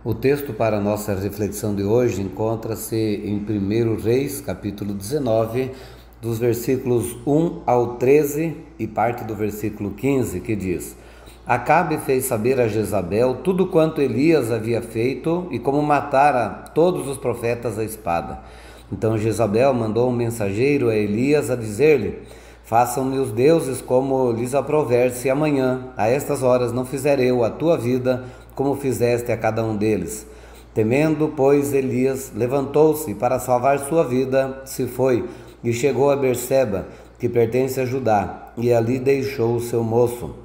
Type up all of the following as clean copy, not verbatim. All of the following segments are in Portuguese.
O texto para a nossa reflexão de hoje encontra-se em 1 Reis, capítulo 19, dos versículos 1 ao 13 e parte do versículo 15, que diz: Acabe fez saber a Jezabel tudo quanto Elias havia feito e como matara todos os profetas à espada. Então Jezabel mandou um mensageiro a Elias a dizer-lhe: Façam-me os deuses como lhes aprouver, se amanhã, a estas horas, não fizer eu a tua vida como fizeste a cada um deles. Temendo, pois, Elias levantou-se para salvar sua vida, se foi e chegou a Berseba, que pertence a Judá, e ali deixou o seu moço.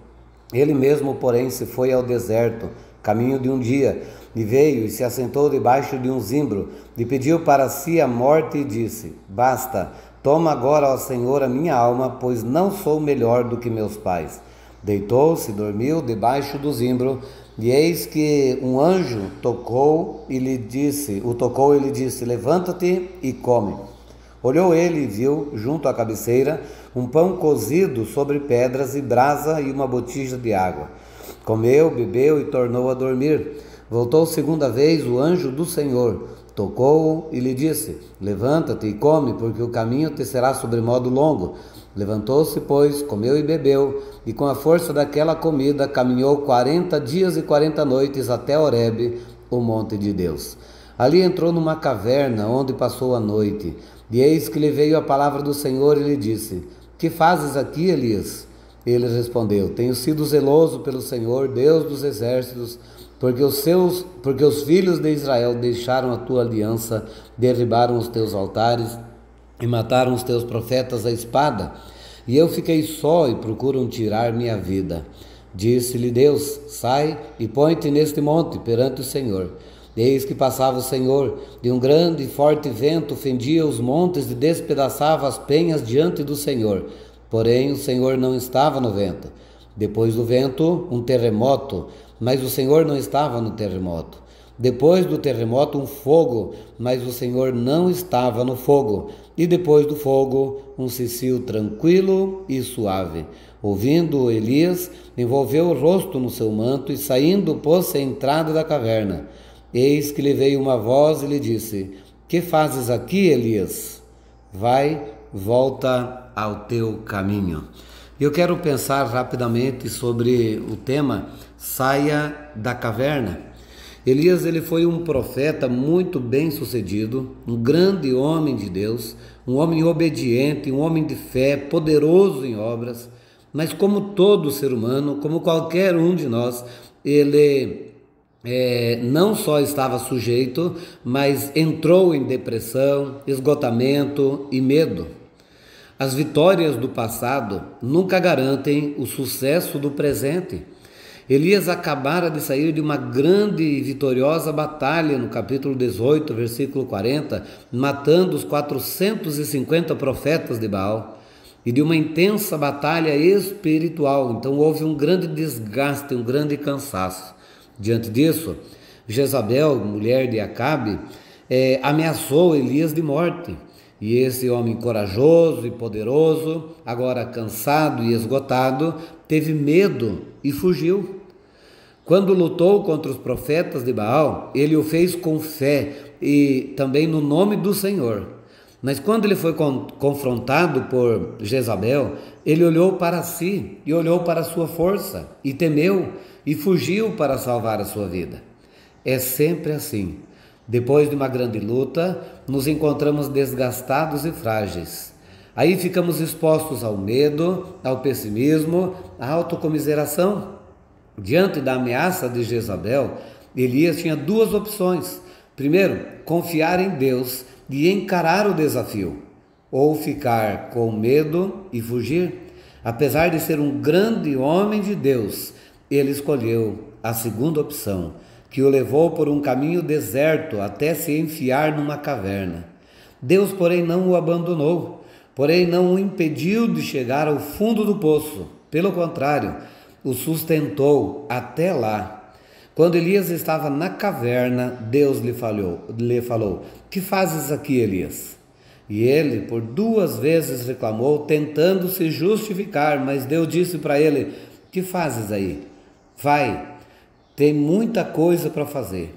Ele mesmo, porém, se foi ao deserto, caminho de um dia, e veio e se assentou debaixo de um zimbro, e pediu para si a morte e disse: Basta, toma agora, ó Senhor, a minha alma, pois não sou melhor do que meus pais. Deitou-se, dormiu debaixo do zimbro, e eis que um anjo tocou e lhe disse, Levanta-te e come. Olhou ele e viu, junto à cabeceira, um pão cozido sobre pedras e brasa e uma botija de água. Comeu, bebeu e tornou a dormir. Voltou segunda vez o anjo do Senhor, tocou-o e lhe disse: Levanta-te e come, porque o caminho te será sobremodo longo. Levantou-se, pois, comeu e bebeu, e com a força daquela comida caminhou 40 dias e 40 noites até Horebe, o monte de Deus. Ali entrou numa caverna, onde passou a noite. E eis que lhe veio a palavra do Senhor e lhe disse: Que fazes aqui, Elias? Ele respondeu: Tenho sido zeloso pelo Senhor, Deus dos exércitos, porque os filhos de Israel deixaram a tua aliança, derribaram os teus altares e mataram os teus profetas à espada. E eu fiquei só e procuram tirar minha vida. Disse-lhe Deus: Sai e põe-te neste monte perante o Senhor. Eis que passava o Senhor, e um grande e forte vento fendia os montes e despedaçava as penhas diante do Senhor. Porém o Senhor não estava no vento. Depois do vento, um terremoto, mas o Senhor não estava no terremoto. Depois do terremoto, um fogo, mas o Senhor não estava no fogo. E depois do fogo, um cicio tranquilo e suave. Ouvindo Elias, envolveu o rosto no seu manto e saindo pôs-se à entrada da caverna. Eis que lhe veio uma voz e lhe disse: Que fazes aqui, Elias? Vai, volta ao teu caminho. Eu quero pensar rapidamente sobre o tema Saia da caverna. Elias ele foi um profeta muito bem sucedido, um grande homem de Deus, um homem obediente, um homem de fé, poderoso em obras, mas como todo ser humano, como qualquer um de nós, ele não só estava sujeito, mas entrou em depressão, esgotamento e medo. As vitórias do passado nunca garantem o sucesso do presente. Elias acabara de sair de uma grande e vitoriosa batalha no capítulo 18, versículo 40, matando os 450 profetas de Baal, e de uma intensa batalha espiritual. Então houve um grande desgaste, um grande cansaço. Diante disso, Jezabel, mulher de Acabe, ameaçou Elias de morte. E esse homem corajoso e poderoso, agora cansado e esgotado, teve medo e fugiu. Quando lutou contra os profetas de Baal, ele o fez com fé e também no nome do Senhor. Mas quando ele foi confrontado por Jezabel, ele olhou para si e olhou para a sua força e temeu e fugiu para salvar a sua vida. É sempre assim. Depois de uma grande luta, nos encontramos desgastados e frágeis. Aí ficamos expostos ao medo, ao pessimismo, à autocomiseração. Diante da ameaça de Jezabel, Elias tinha duas opções. Primeiro, confiar em Deus e encarar o desafio, ou ficar com medo e fugir. Apesar de ser um grande homem de Deus, ele escolheu a segunda opção, que o levou por um caminho deserto até se enfiar numa caverna. Deus, porém, não o abandonou, porém não o impediu de chegar ao fundo do poço. Pelo contrário, o sustentou até lá. Quando Elias estava na caverna, Deus lhe falou: Que fazes aqui, Elias? E ele por 2 vezes reclamou, tentando se justificar, mas Deus disse para ele: Que fazes aí? Vai, tem muita coisa para fazer.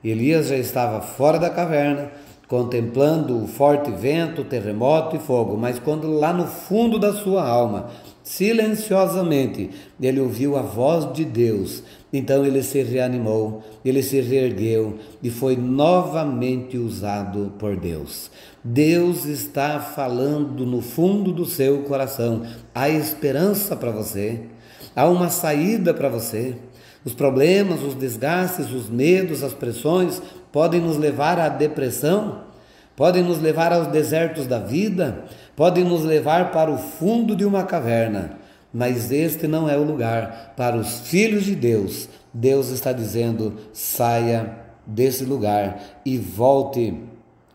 Elias já estava fora da caverna, contemplando o forte vento, terremoto e fogo, mas quando lá no fundo da sua alma, silenciosamente, ele ouviu a voz de Deus, então ele se reanimou, ele se reergueu e foi novamente usado por Deus. Deus está falando no fundo do seu coração. Há esperança para você, há uma saída para você. Os problemas, os desgastes, os medos, as pressões podem nos levar à depressão, podem nos levar aos desertos da vida, podem nos levar para o fundo de uma caverna, mas este não é o lugar para os filhos de Deus. Deus está dizendo: saia desse lugar e volte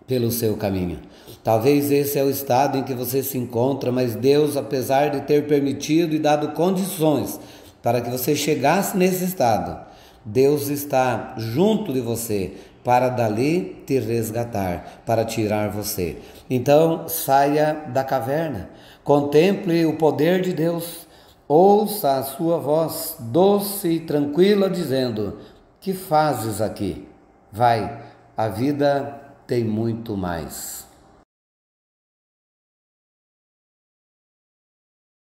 pelo seu caminho. Talvez esse é o estado em que você se encontra, mas Deus, apesar de ter permitido e dado condições para que você chegasse nesse estado, Deus está junto de você para dali te resgatar, para tirar você. Então, saia da caverna, contemple o poder de Deus, ouça a sua voz doce e tranquila dizendo: que fazes aqui? Vai, a vida tem muito mais.